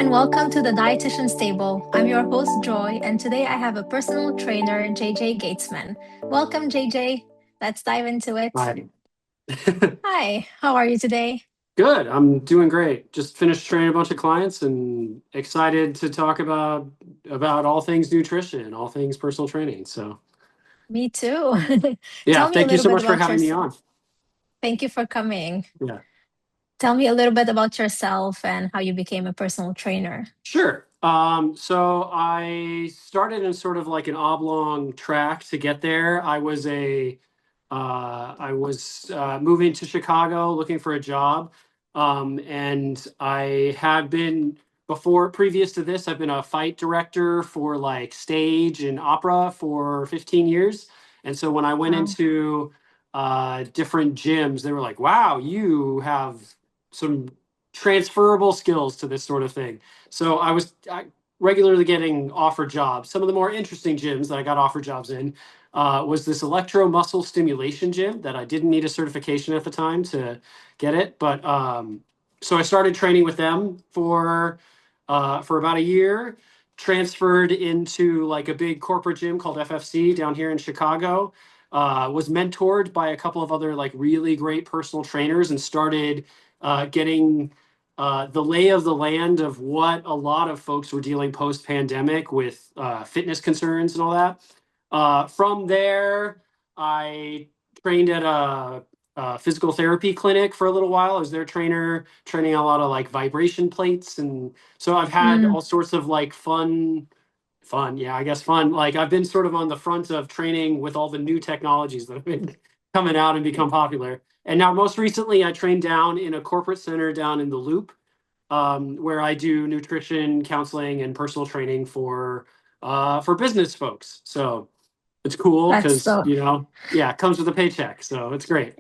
and welcome to the Dietitian Stable. I'm your host, Joy, and today I have a personal trainer, JJ Gatesman. Welcome, JJ. Let's dive into it. Hi. Hi, how are you today? Good. I'm doing great. Just finished training a bunch of clients and excited to talk about all things nutrition, all things personal training. So, Me too. yeah, Tell me a thank you little so bit much for about having me yourself. on. Thank you for coming. Yeah. Tell me a little bit about yourself and how you became a personal trainer. Sure. So I started in sort of like an oblong track to get there. I was moving to Chicago looking for a job. And I had been previous to this, I've been a fight director for like stage and opera for 15 years. And so when I went Wow. into different gyms, they were like, wow, you have some transferable skills to this sort of thing. So I regularly getting offered jobs. Some of the more interesting gyms that I got offered jobs in was this electromuscle stimulation gym that I didn't need a certification at the time to get it. But so I started training with them for about a year. Transferred into like a big corporate gym called FFC down here in Chicago. Was mentored by a couple of other like really great personal trainers and started getting the lay of the land of what a lot of folks were dealing post pandemic with fitness concerns and all that. From there, I trained at a physical therapy clinic for a little while. I was their trainer, training a lot of like vibration plates, and so I've had Mm, all sorts of like fun. Yeah, I guess fun. Like I've been sort of on the front of training with all the new technologies that have been coming out and become popular. And now, most recently, I trained down in a corporate center down in the Loop, where I do nutrition counseling and personal training for business folks. So it's cool that's because so, yeah, it comes with a paycheck, so it's great.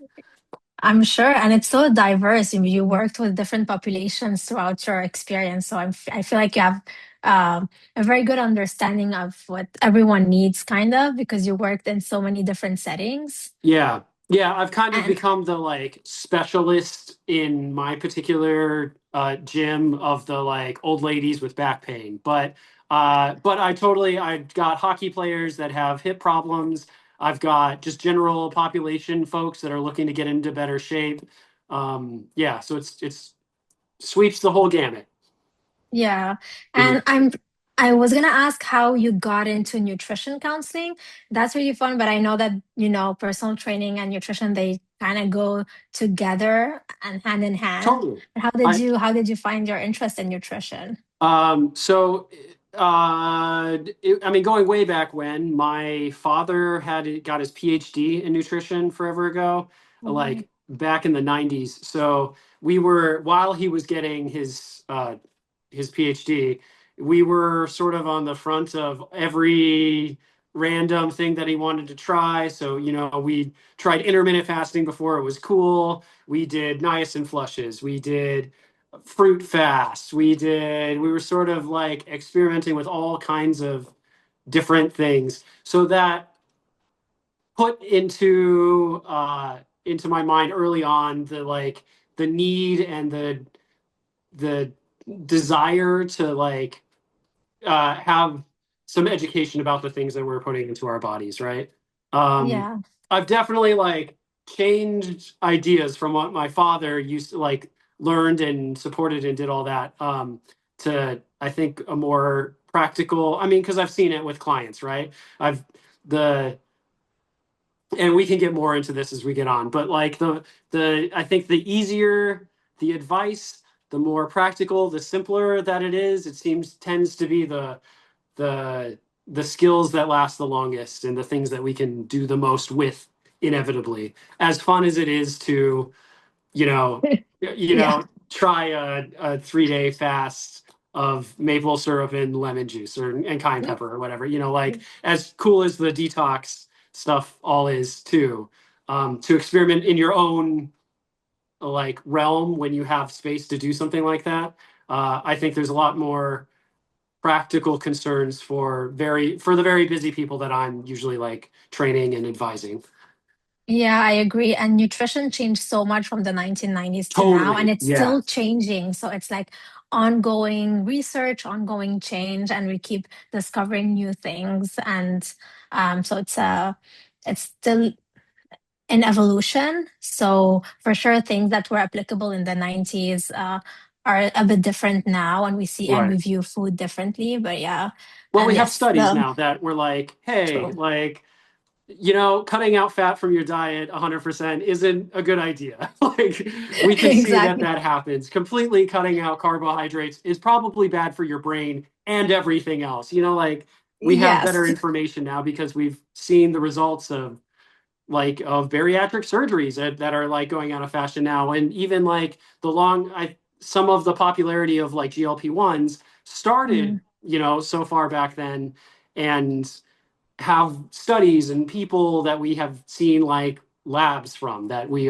I'm sure, and it's so diverse. You worked with different populations throughout your experience, so I feel like you have a very good understanding of what everyone needs, kind of, because you worked in so many different settings. Yeah. Yeah, I've kind of And become the like specialist in my particular gym of the like old ladies with back pain. But I've got hockey players that have hip problems. I've got just general population folks that are looking to get into better shape. Yeah, so it's sweeps the whole gamut. yeah, Mhm. and I was gonna ask how you got into nutrition counseling. That's really fun, but I know that, personal training and nutrition, they kind of go together and hand in hand. Totally. But I how did you find your interest in nutrition? So, I mean, going way back when my father had got his PhD in nutrition forever ago, Mhm. like back in the 90s. So while he was getting his PhD, we were sort of on the front of every random thing that he wanted to try. So, we tried intermittent fasting before it was cool. We did niacin flushes. We did fruit fast. We were sort of like experimenting with all kinds of different things. So that put into my mind early on the need and the desire to like have some education about the things that we're putting into our bodies, right? Um, Yeah. I've definitely like changed ideas from what my father used to like learned and supported and did all that to I think a more practical. I mean, because I've seen it with clients, right? I've the and we can get more into this as we get on, but like the I think the easier the advice, the more practical, the simpler that it is, it seems tends to be the the skills that last the longest and the things that we can do the most with inevitably. As fun as it is to, you know, Yeah. try a 3 day fast of maple syrup and lemon juice and cayenne pepper or whatever, like as cool as the detox stuff all is too, to experiment in your own like realm when you have space to do something like that. I think there's a lot more practical concerns for the very busy people that I'm usually like training and advising. Yeah, I agree. And nutrition changed so much from the 1990s to now, and Totally. it's Yeah. still changing. So it's like ongoing research, ongoing change, and we keep discovering new things. And so it's still in evolution. So for sure, things that were applicable in the 90s are a bit different now, and we see and Right. we view food differently. But yeah, Well, we and have yes, studies the now that were like, hey, true. like, you know, cutting out fat from your diet 100% isn't a good idea. Like, we can see that Exactly. that happens. Completely cutting out carbohydrates is probably bad for your brain and everything else. You know, like, we have better Yes. information now because we've seen the results of bariatric surgeries that are like going out of fashion now, and even like some of the popularity of like GLP-1s started, Mm, you know, so far back then, and have studies and people that we have seen like labs from that we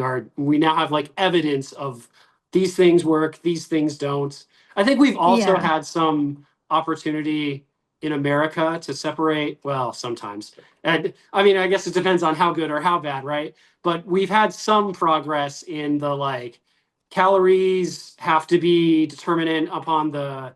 now have like evidence of these things work, these things don't. I think we've also yeah. had some opportunity in America to separate, well, sometimes. And I mean, I guess it depends on how good or how bad, right? But we've had some progress in the like calories have to be determinant upon the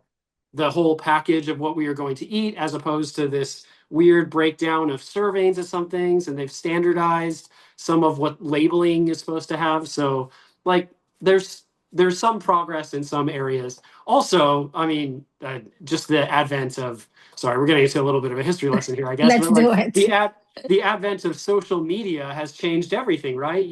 whole package of what we are going to eat, as opposed to this weird breakdown of servings of some things, and they've standardized some of what labeling is supposed to have. So, like, there's some progress in some areas. Also, I mean, just the advent of, sorry, we're getting into a little bit of a history lesson here, I guess, Let's but do like it. the advent of social media has changed everything, right?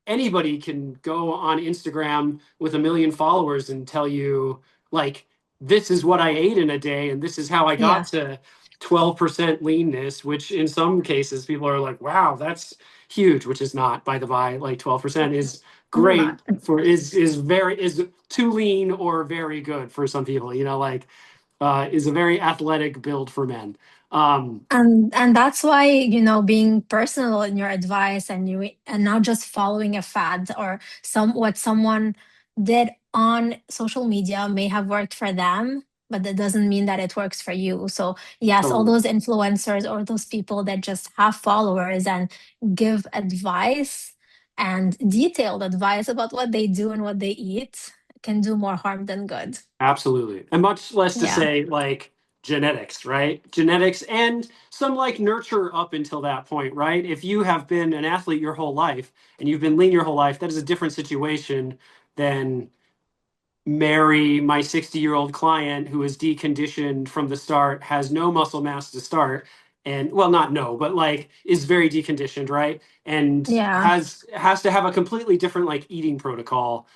Anybody can go on Instagram with a million followers and tell you like, this is what I ate in a day, and this is how I got Yeah. to 12% leanness, which in some cases people are like, wow, that's huge, which is not, by the by, like 12% is great Not. for is too lean or very good for some people, you know, like is a very athletic build for men. Um, And that's why, being personal in your advice, and not just following a fad or what someone did on social media may have worked for them, but that doesn't mean that it works for you. So yes, all totally. those influencers or those people that just have followers and give advice and detailed advice about what they do and what they eat can do more harm than good. Absolutely. And much less to Yeah. say like genetics, right? Genetics and some like nurture up until that point, right? If you have been an athlete your whole life and you've been lean your whole life, that is a different situation than marry my 60-year-old client who is deconditioned from the start, has no muscle mass to start, and well, not no, but like is very deconditioned, right? And Yeah. has to have a completely different like eating protocol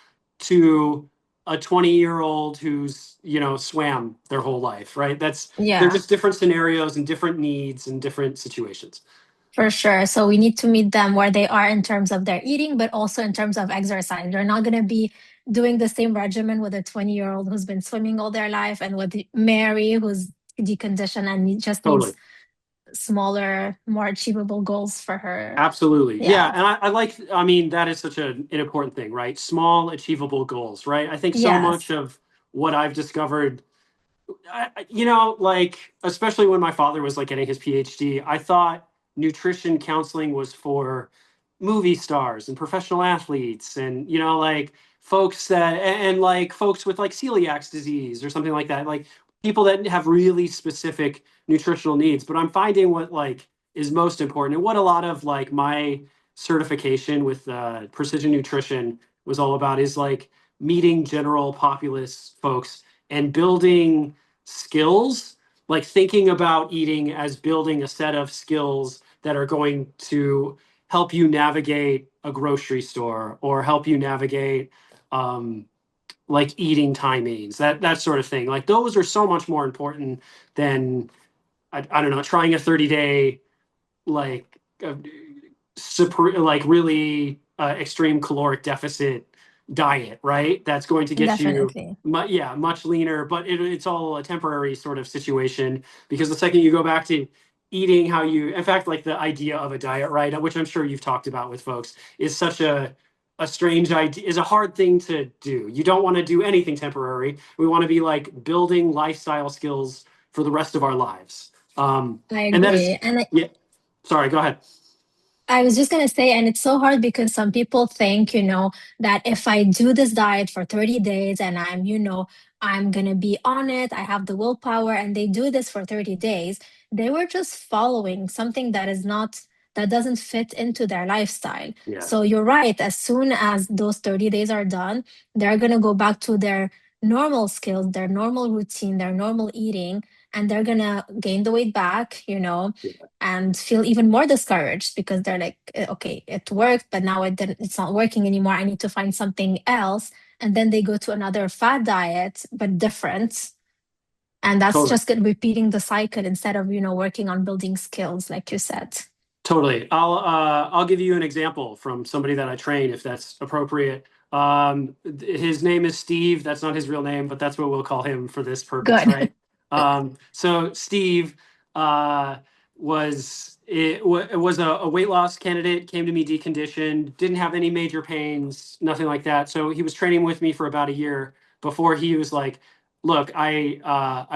to a 20-year-old who's, you know, swam their whole life, right? They're Yeah. just different scenarios and different needs and different situations. For sure. So we need to meet them where they are in terms of their eating, but also in terms of exercise. They're not going to be doing the same regimen with a 20-year-old who's been swimming all their life and with Mary who's deconditioned and just Totally. needs smaller, more achievable goals for her. Absolutely. Yeah. Yeah. And I like, I mean, that is such an important thing, right? Small, achievable goals, right? I think so much Yes. of what I've discovered, you know, like, especially when my father was like getting his PhD, I thought nutrition counseling was for movie stars and professional athletes and, you know, like folks like folks with like celiac disease or something like that, like people that have really specific nutritional needs. But I'm finding what like is most important and what a lot of like my certification with precision nutrition was all about is like meeting general populace folks and building skills, like thinking about eating as building a set of skills that are going to help you navigate a grocery store or help you navigate um, like eating timings, that sort of thing. Like those are so much more important than I don't know, trying a 30-day like super like really extreme caloric deficit diet, right? That's going to get you Definitely. yeah, much leaner, but it's all a temporary sort of situation because the second you go back to eating how you, in fact, like the idea of a diet, right, which I'm sure you've talked about with folks, is such a strange idea, is a hard thing to do. You don't want to do anything temporary. We want to be like building lifestyle skills for the rest of our lives. I And that is, agree. And yeah, sorry, go ahead. I was just going to say, and it's so hard because some people think, that if I do this diet for 30 days and I'm, I'm going to be on it. I have the willpower. And they do this for 30 days. They were just following something that is not, that doesn't fit into their lifestyle. Yeah, So you're right. As soon as those 30 days are done, they're going to go back to their normal skills, their normal routine, their normal eating, and they're going to gain the weight back, yeah, and feel even more discouraged because they're like, okay, it worked, but now it's not working anymore. I need to find something else, and then they go to another fad diet but different, and that's totally. just repeating the cycle instead of working on building skills like you said. Totally. I'll give you an example from somebody that I train if that's appropriate. His name is Steve. That's not his real name, but that's what we'll call him for this purpose, Good. right? So Steve uh, was a weight loss candidate, came to me deconditioned, didn't have any major pains, nothing like that. So he was training with me for about a year before he was like, "Look, I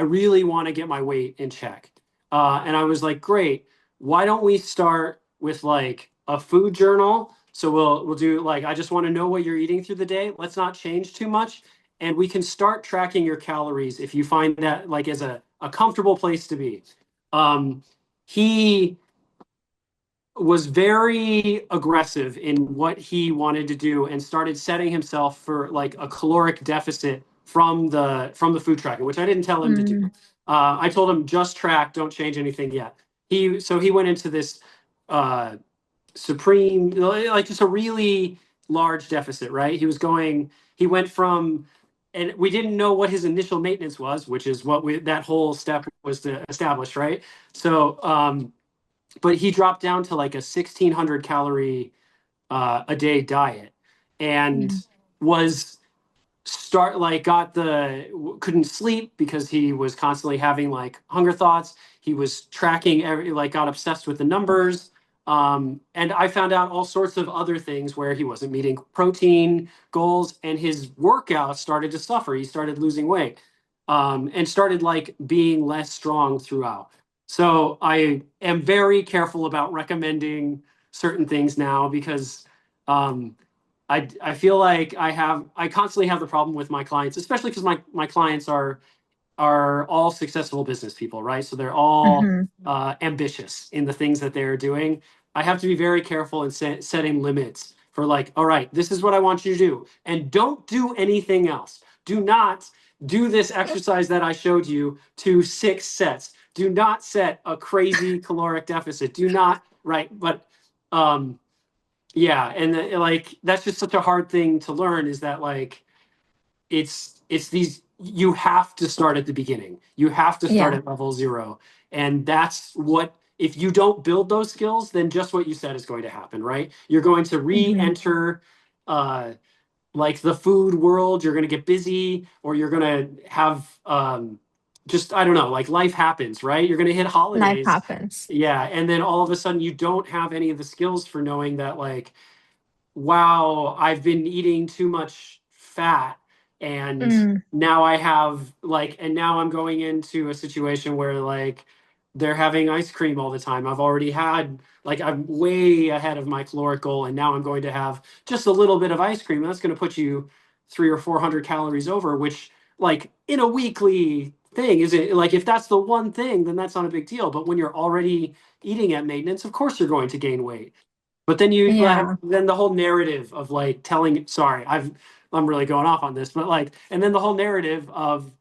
really want to get my weight in check." And I was like, "Great, why don't we start with like a food journal? So we'll do like, I just want to know what you're eating through the day. Let's not change too much. And we can start tracking your calories if you find that like as a comfortable place to be." Um, he was very aggressive in what he wanted to do and started setting himself for like a caloric deficit from the food tracking, which I didn't tell him to do. Mm, I told him just track, don't change anything yet. He went into this uh, supreme, like just a really large deficit, right? He went from, and we didn't know what his initial maintenance was, which is what that whole step was to establish, right? So, but he dropped down to like a 1,600 calorie a day diet, and mm. was start like got the couldn't sleep because he was constantly having like hunger thoughts. He was tracking like got obsessed with the numbers. And I found out all sorts of other things where he wasn't meeting protein goals, and his workouts started to suffer. He started losing weight, and started like being less strong throughout. So I am very careful about recommending certain things now because um, I feel like I constantly have the problem with my clients, especially because my clients are all successful business people, right? So they're all Mm-hmm. ambitious in the things that they're doing. I have to be very careful in setting limits for like, all right, this is what I want you to do, and don't do anything else. Do not do this exercise that I showed you to 6 sets. Do not set a crazy caloric deficit. Do not, right? But yeah, and like that's just such a hard thing to learn, is that like it's these, you have to start at the beginning. You have to start Yeah. at level zero. And that's what, if you don't build those skills, then just what you said is going to happen, right? You're going to Mm-hmm. re-enter uh like the food world, you're going to get busy, or you're going to have just, I don't know, like life happens, right? You're going to hit Life holidays. happens. Yeah, and then all of a sudden you don't have any of the skills for knowing that like, wow, I've been eating too much fat, and Mm. now I have like, and now I'm going into a situation where like they're having ice cream all the time. I've already had, like, I'm way ahead of my caloric goal, and now I'm going to have just a little bit of ice cream. That's going to put you 300 or 400 calories over, which like in a weekly thing, is it like, if that's the one thing, then that's not a big deal. But when you're already eating at maintenance, of course you're going to gain weight. But then you like, Yeah. then the whole narrative of like telling, sorry, I'm really going off on this, but like, and then the whole narrative of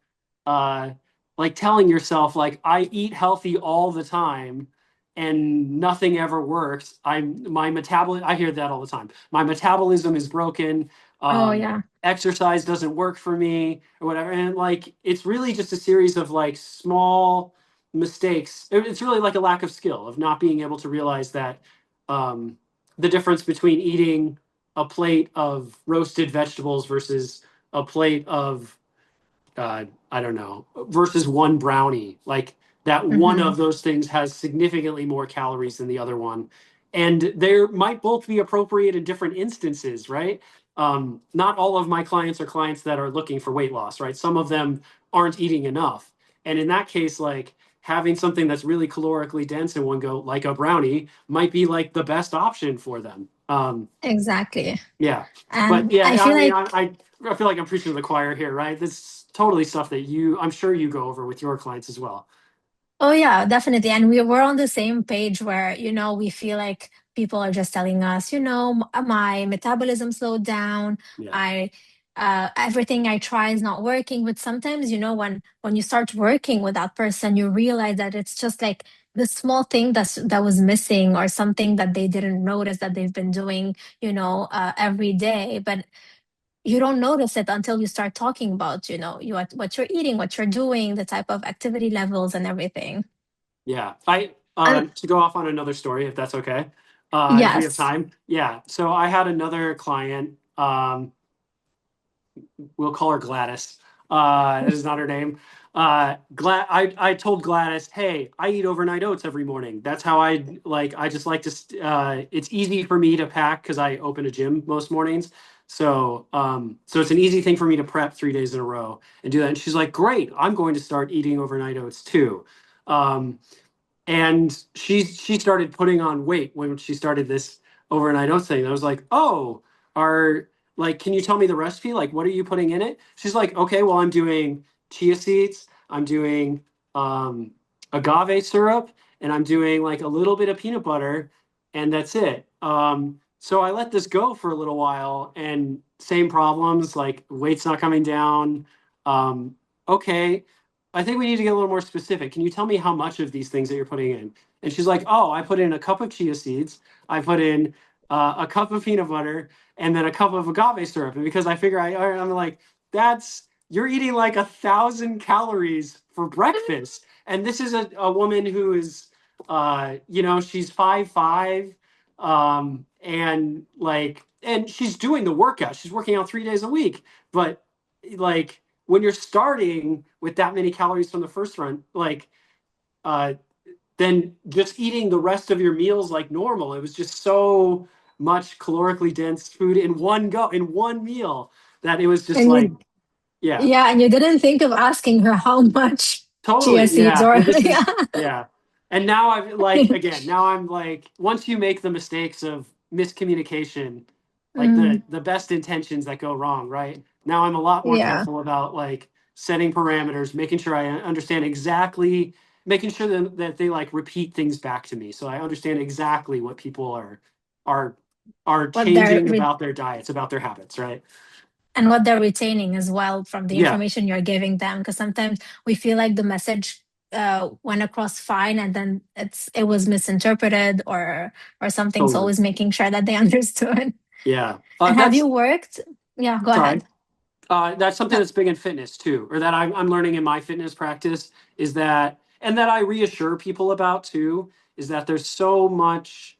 uh like telling yourself like, I eat healthy all the time and nothing ever works. My metabolism, I hear that all the time. My metabolism is broken. Oh yeah. Exercise doesn't work for me or whatever. And like, it's really just a series of like small mistakes. It's really like a lack of skill of not being able to realize that um the difference between eating a plate of roasted vegetables versus a plate of I don't know, versus one brownie. Like that one Mm-hmm. of those things has significantly more calories than the other one. And there might both be appropriate in different instances, right? Not all of my clients are clients that are looking for weight loss, right? Some of them aren't eating enough. And in that case, like having something that's really calorically dense in one go, like a brownie, might be like the best option for them. Exactly. Yeah, but And yeah, I I feel mean, like, I feel like I'm preaching to the choir here, right? This is totally stuff that I'm sure you go over with your clients as well. oh yeah, definitely. And we're on the same page where, we feel like people are just telling us, my metabolism slowed down. Yeah, I everything I try is not working. But sometimes, when you start working with that person, you realize that it's just like the small thing that was missing, or something that they didn't notice that they've been doing, every day. But you don't notice it until you start talking about, what you're eating, what you're doing, the type of activity levels and everything. yeah. And To go off on another story, if that's okay, if we have yes. time. Yeah. So I had another client. We'll call her Gladys. That is not her name. I told Gladys, hey, I eat overnight oats every morning. That's how I just like to. It's easy for me to pack because I open a gym most mornings. So it's an easy thing for me to prep 3 days in a row and do that. And she's like, great, I'm going to start eating overnight oats too. Um, and she started putting on weight when she started this overnight oats thing. I was like, oh, are like, can you tell me the recipe? Like, what are you putting in it? She's like, okay, well, I'm doing chia seeds, I'm doing um, agave syrup, and I'm doing like a little bit of peanut butter, and that's it. So I let this go for a little while, and same problems, like weight's not coming down. Um, okay, I think we need to get a little more specific. Can you tell me how much of these things that you're putting in? And she's like, oh, I put in a cup of chia seeds. I put in a cup of peanut butter and then a cup of agave syrup. And because I figure I'm like, you're eating like 1,000 calories for breakfast. And this is a woman who is, she's 5'5", and she's doing the workout. She's working out 3 days a week, but like, when you're starting with that many calories from the first run, uh, then just eating the rest of your meals like normal. It was just so much calorically dense food in one meal, that it was just And like, you, yeah. yeah, and you didn't think of asking her how much chia Totally, seeds, yeah. or And this yeah. is, yeah. And now now I'm like, once you make the mistakes of miscommunication, like Mm, the best intentions that go wrong, right? Now I'm a lot more yeah, careful about like setting parameters, making sure I understand exactly, making sure that they like repeat things back to me, so I understand exactly what people are are what they're changing about their diets, about their habits, right? and what they're retaining as well from the Yeah, information you're giving them. Because sometimes we feel like the message went across fine, and then it was misinterpreted, or something. So totally. always making sure that they understood. Yeah. And have That's you worked? Yeah, go Sorry. ahead. That's something Uh, that's big in fitness too, or that I'm learning in my fitness practice, is that, and that I reassure people about too, is that there's so much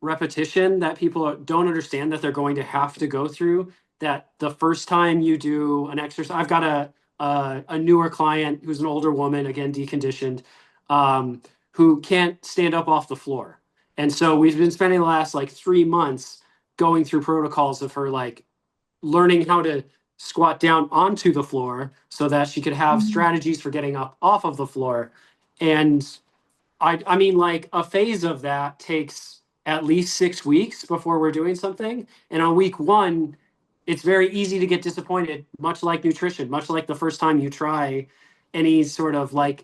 repetition that people don't understand that they're going to have to go through. That the first time you do an exercise, I've got a newer client who's an older woman, again deconditioned, um, who can't stand up off the floor, and so we've been spending the last like 3 months going through protocols of her like learning how to squat down onto the floor so that she could have mm, strategies for getting up off of the floor. And I mean, like a phase of that takes at least 6 weeks before we're doing something. And on week one, it's very easy to get disappointed, much like nutrition, much like the first time you try any sort of like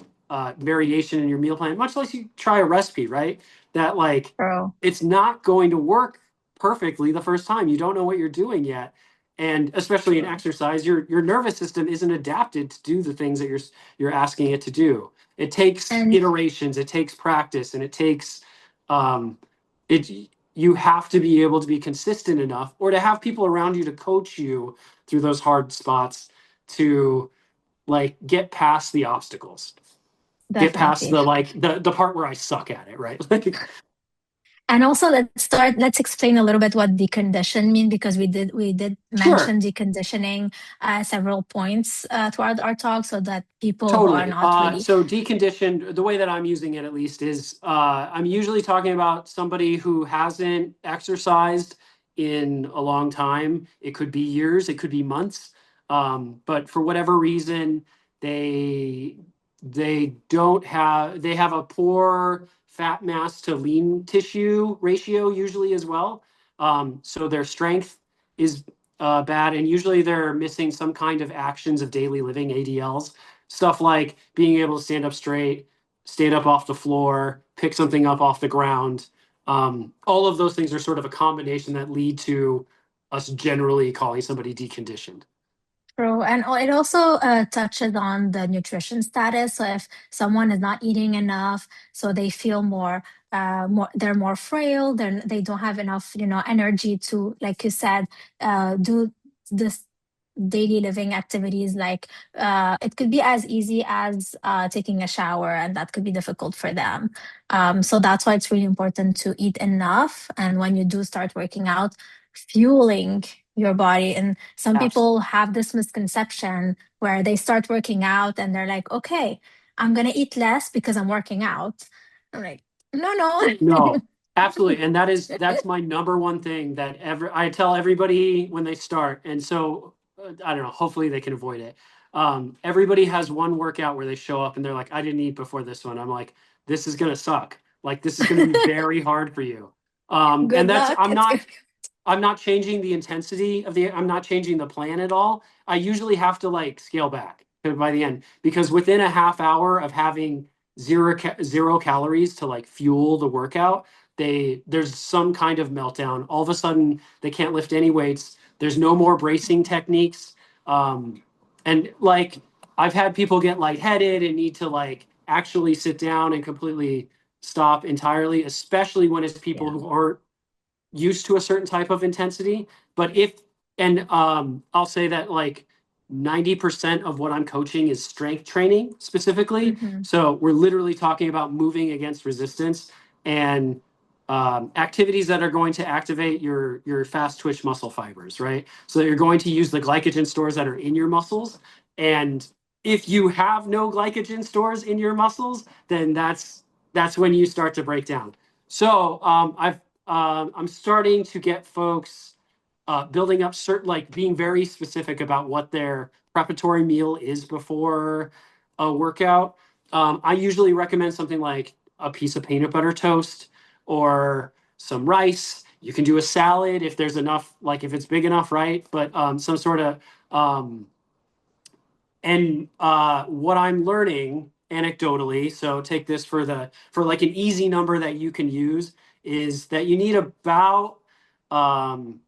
variation in your meal plan, much like you try a recipe, right? That like true. it's not going to work perfectly the first time. You don't know what you're doing yet. And especially in True. exercise, your nervous system isn't adapted to do the things that you're asking it to do. It takes And iterations, it takes practice, and it takes um, it. You have to be able to be consistent enough, or to have people around you to coach you through those hard spots, to like get past the obstacles, get past definitely. the part where I suck at it, right? Like, And also, let's explain a little bit what decondition mean, because we did sure. mention deconditioning several points throughout our talk, so that people who are Totally. not really. So deconditioned, the way that I'm using it at least is I'm usually talking about somebody who hasn't exercised in a long time. It could be years, it could be months. But for whatever reason, they they have a poor fat mass to lean tissue ratio usually as well. So their strength is bad, and usually they're missing some kind of actions of daily living, ADLs, stuff like being able to stand up straight, stand up off the floor, pick something up off the ground. All of those things are sort of a combination that lead to us generally calling somebody deconditioned. True. And it also touches on the nutrition status. So if someone is not eating enough, so they feel they're more frail, they don't have enough, energy to, like you said, do this daily living activities. Like it could be as easy as taking a shower, and that could be difficult for them. So that's why it's really important to eat enough. And when you do start working out, fueling your body. And some people Absolutely. have this misconception where they start working out and they're like, okay, I'm going to eat less because I'm working out. I'm like, no, no. No, absolutely. And that's my number one thing that I tell everybody when they start. And so I don't know, hopefully they can avoid it. Everybody has one workout where they show up and they're like, I didn't eat before this one. I'm like, this is gonna suck. Like this is gonna be very hard for you. And Good that's luck. It's good. I'm not changing the intensity of I'm not changing the plan at all. I usually have to like scale back by the end because within a half hour of having zero calories to like fuel the workout, there's some kind of meltdown. All of a sudden, they can't lift any weights. There's no more bracing techniques. And like I've had people get lightheaded and need to like actually sit down and completely stop entirely, especially when it's people Yeah. who aren't used to a certain type of intensity. But if, and I'll say that like 90% of what I'm coaching is strength training specifically. Hmm. So we're literally talking about moving against resistance and activities that are going to activate your fast twitch muscle fibers, right? So that you're going to use the glycogen stores that are in your muscles. And if you have no glycogen stores in your muscles, then that's when you start to break down. So I'm starting to get folks building up certain, like being very specific about what their preparatory meal is before a workout. I usually recommend something like a piece of peanut butter toast or some rice. You can do a salad if there's enough, like if it's big enough, right? But some sort of um, and what I'm learning anecdotally, so take this for like an easy number that you can use, is that you need um,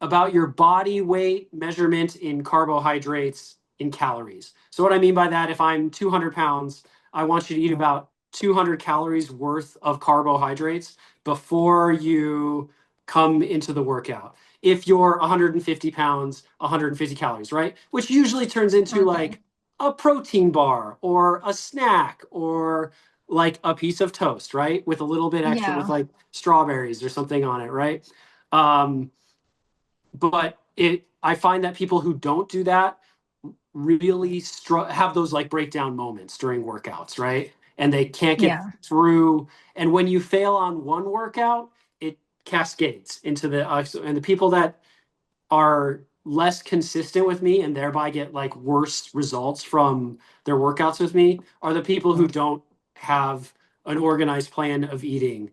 about your body weight measurement in carbohydrates in calories. So what I mean by that, if I'm 200 pounds, I want you to eat about 200 calories worth of carbohydrates before you come into the workout. If you're 150 pounds, 150 calories, right? Which usually turns into Okay. like a protein bar or a snack or like a piece of toast, right? With a little bit extra with Yeah. like strawberries or something on it, right? Um, but I find that people who don't do that really have those like breakdown moments during workouts, right? And they can't get Yeah. through. And when you fail on one workout, it cascades into and the people that are less consistent with me and thereby get like worse results from their workouts with me are the people who don't have an organized plan of eating.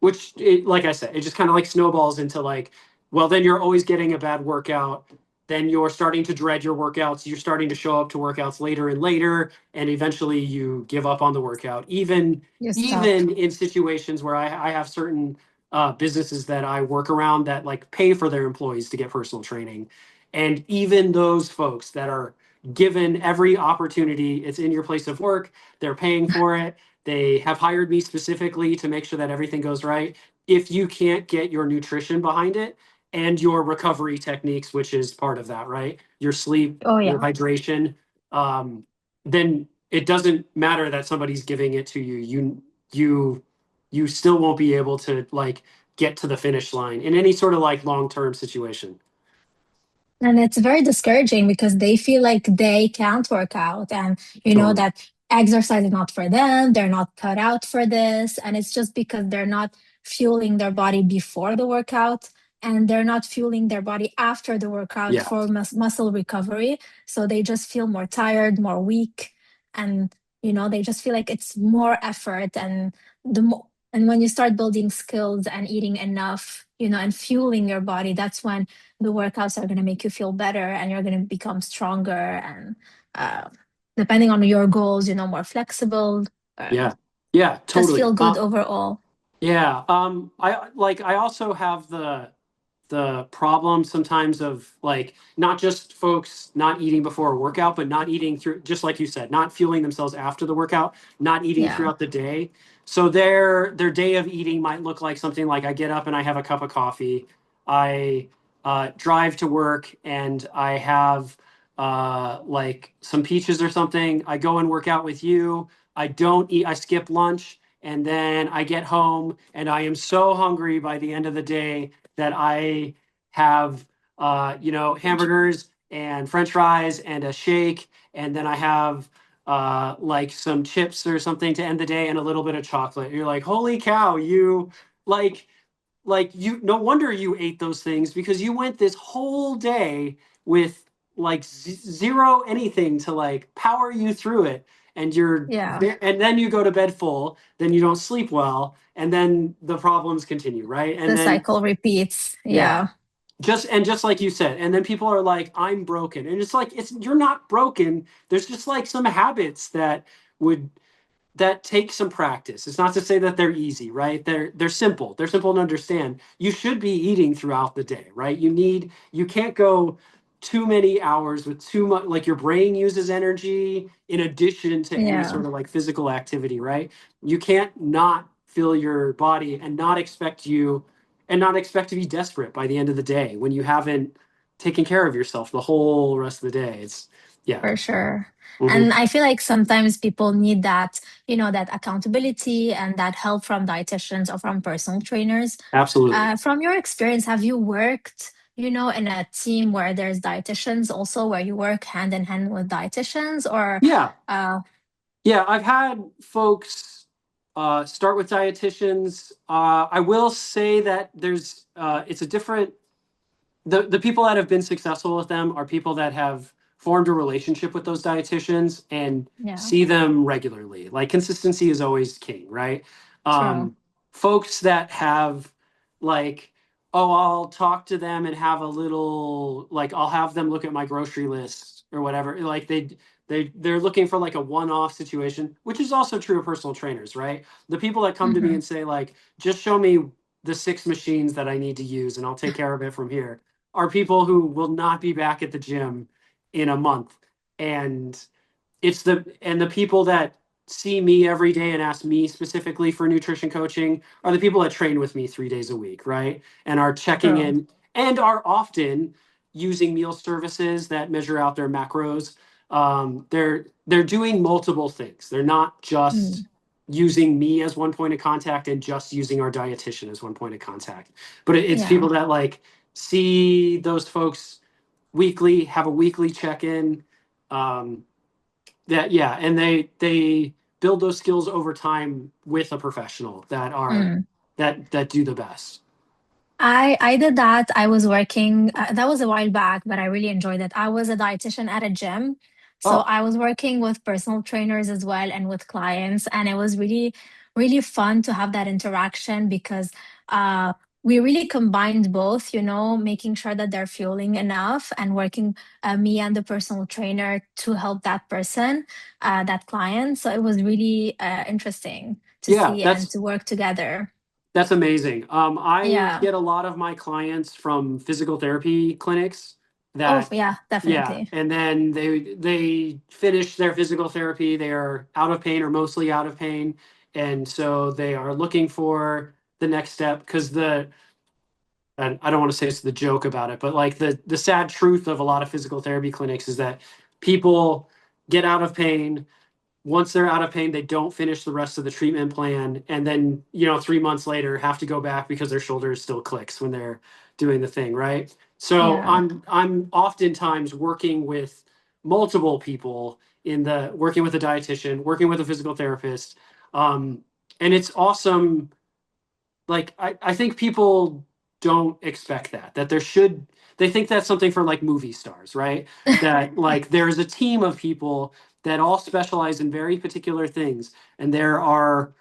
Which, like I said, it just kind of like snowballs into like, well, then you're always getting a bad workout. Then you're starting to dread your workouts. You're starting to show up to workouts later and later, and eventually you give up on the workout. You stop. Even in situations where I have certain businesses that I work around that like pay for their employees to get personal training. And even those folks that are given every opportunity, it's in your place of work, they're paying for it, they have hired me specifically to make sure that everything goes right. If you can't get your nutrition behind it and your recovery techniques, which is part of that, right? Your sleep, Oh, your yeah. hydration, um, then it doesn't matter that somebody's giving it to you. You you still won't be able to like get to the finish line in any sort of like long-term situation. And it's very discouraging because they feel like they can't work out, and Totally. that exercise is not for them. They're not cut out for this. And it's just because they're not fueling their body before the workout, and they're not fueling their body after the workout Yeah. for muscle recovery. So they just feel more tired, more weak. And, they just feel like it's more effort. And And when you start building skills and eating enough, and fueling your body, that's when the workouts are going to make you feel better and you're going to become stronger and uh, depending on your goals, more flexible, Yeah. Yeah, just totally. feel good overall. Yeah. I also have the problem sometimes of like not just folks not eating before a workout, but not eating through, just like you said, not fueling themselves after the workout, not eating Yeah. throughout the day. So their day of eating might look like something like I get up and I have a cup of coffee, I drive to work and I have like some peaches or something. I go and work out with you. I don't eat. I skip lunch. And then I get home and I am so hungry by the end of the day that I have, hamburgers and French fries and a shake, and then I have like some chips or something to end the day and a little bit of chocolate. And you're like, holy cow, you like you. No wonder you ate those things because you went this whole day with like zero anything to like power you through it, and Yeah. and then you go to bed full, then you don't sleep well, and then the problems continue, right? And The then cycle repeats. yeah, Yeah, just like you said, and then people are like, I'm broken, and it's like it's you're not broken. There's just like some habits would that take some practice. It's not to say that they're easy, right? They're simple. They're simple to understand. You should be eating throughout the day, right? You can't go too many hours with too much, like your brain uses energy in addition to any yeah, sort of like physical activity, right? You can't not fill your body and not expect to be desperate by the end of the day when you haven't taken care of yourself the whole rest of the day. It's yeah. for sure. Hmm. And I feel like sometimes people need that, that accountability and that help from dietitians or from personal trainers. Absolutely. From your experience, have you worked, in a team where there's dietitians also, where you work hand in hand with dietitians, or Yeah. uh, Yeah, I've had folks start with dietitians. I will say that it's a different the people that have been successful with them are people that have formed a relationship with those dietitians and yeah, see them regularly. Like consistency is always king, right? true. Um, Folks that have like, oh, I'll talk to them and have a little like I'll have them look at my grocery list or whatever. Like they're looking for like a one-off situation, which is also true of personal trainers, right? The people that come to me Hmm. and say like, just show me the 6 machines that I need to use and I'll take care of it from here are people who will not be back at the gym in a month. And the people that see me every day and ask me specifically for nutrition coaching are the people that train with me 3 days a week, right? And are checking True. in and are often using meal services that measure out their macros. They're doing multiple things. They're not just Mm. using me as one point of contact and just using our dietitian as one point of contact. But it's Yeah. people that like see those folks weekly, have a weekly check-in. Um, that yeah, and they build those skills over time with a professional Mm. that do the best. I did that. I was working, that was a while back, but I really enjoyed it. I was a dietitian at a gym. So Oh I was working with personal trainers as well and with clients. And it was really, really fun to have that interaction because uh, we really combined both, making sure that they're fueling enough and working me and the personal trainer to help that person, that client. So it was really interesting to yeah, see and to work together. that's amazing. I Yeah. get a lot of my clients from physical therapy clinics Oh, that, yeah, yeah, definitely. and then they finish their physical therapy. They are out of pain or mostly out of pain, and so they are looking for the next step because and I don't want to say it's the joke about it, but like the sad truth of a lot of physical therapy clinics is that people get out of pain, once they're out of pain, they don't finish the rest of the treatment plan. And then, 3 months later, have to go back because their shoulder still clicks when they're doing the thing, right? So Yeah. I'm oftentimes working with multiple people working with a dietitian, working with a physical therapist. Um, and it's awesome. Like I think people don't expect that they think that's something for like movie stars, right? That like there's a team of people that all specialize in very particular things and there are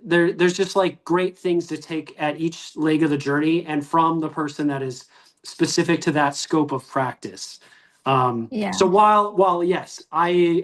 there's just like great things to take at each leg of the journey, and from the person that is specific to that scope of practice. So Yeah. while yes, I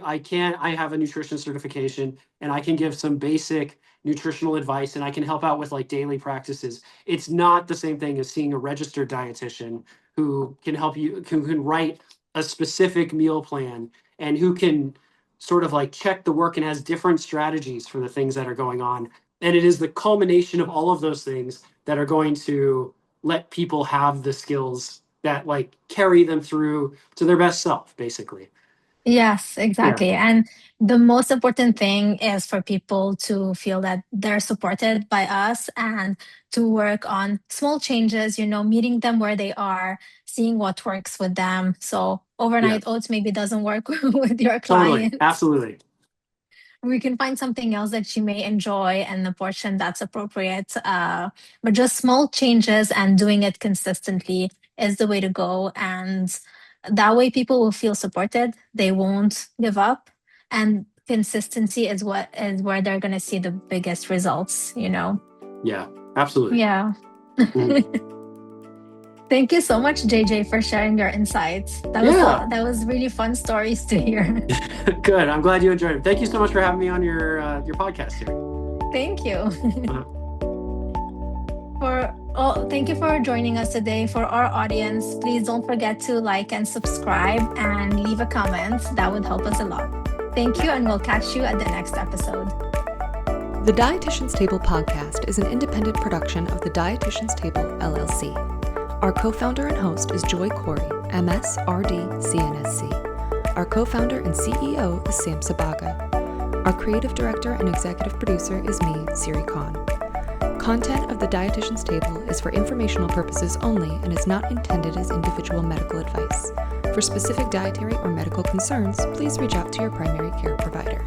have a nutrition certification and I can give some basic nutritional advice and I can help out with like daily practices. It's not the same thing as seeing a registered dietitian who can help you, who can write a specific meal plan and who can sort of like check the work and has different strategies for the things that are going on. And it is the culmination of all of those things that are going to let people have the skills that like carry them through to their best self, basically. Yes, Yeah, exactly. And the most important thing is for people to feel that they're supported by us and to work on small changes, meeting them where they are, seeing what works with them. So yeah, overnight oats maybe doesn't work with your totally, client. absolutely. We can find something else that she may enjoy and the portion that's appropriate. But just small changes and doing it consistently is the way to go. And that way people will feel supported. They won't give up. And consistency is what is where they're gonna see the biggest results. Yeah, absolutely. Yeah. Mhm. Thank you so much, JJ, for sharing your insights. Yeah, That was really fun stories to hear. good. I'm glad you enjoyed it. Thank you so much for having me on your podcast here. Thank you. Uh, Thank you for joining us today. For our audience, please don't forget to like and subscribe and leave a comment. That would help us a lot. Thank you, and we'll catch you at the next episode. The Dietitian's Table podcast is an independent production of the Dietitian's Table, LLC. Our co-founder and host is Joy Corey, MS, RD, CNSC. Our co-founder and CEO is Sam Sabaga. Our creative director and executive producer is me, Siri Khan. Content of the Dietitian's Table is for informational purposes only and is not intended as individual medical advice. For specific dietary or medical concerns, please reach out to your primary care provider.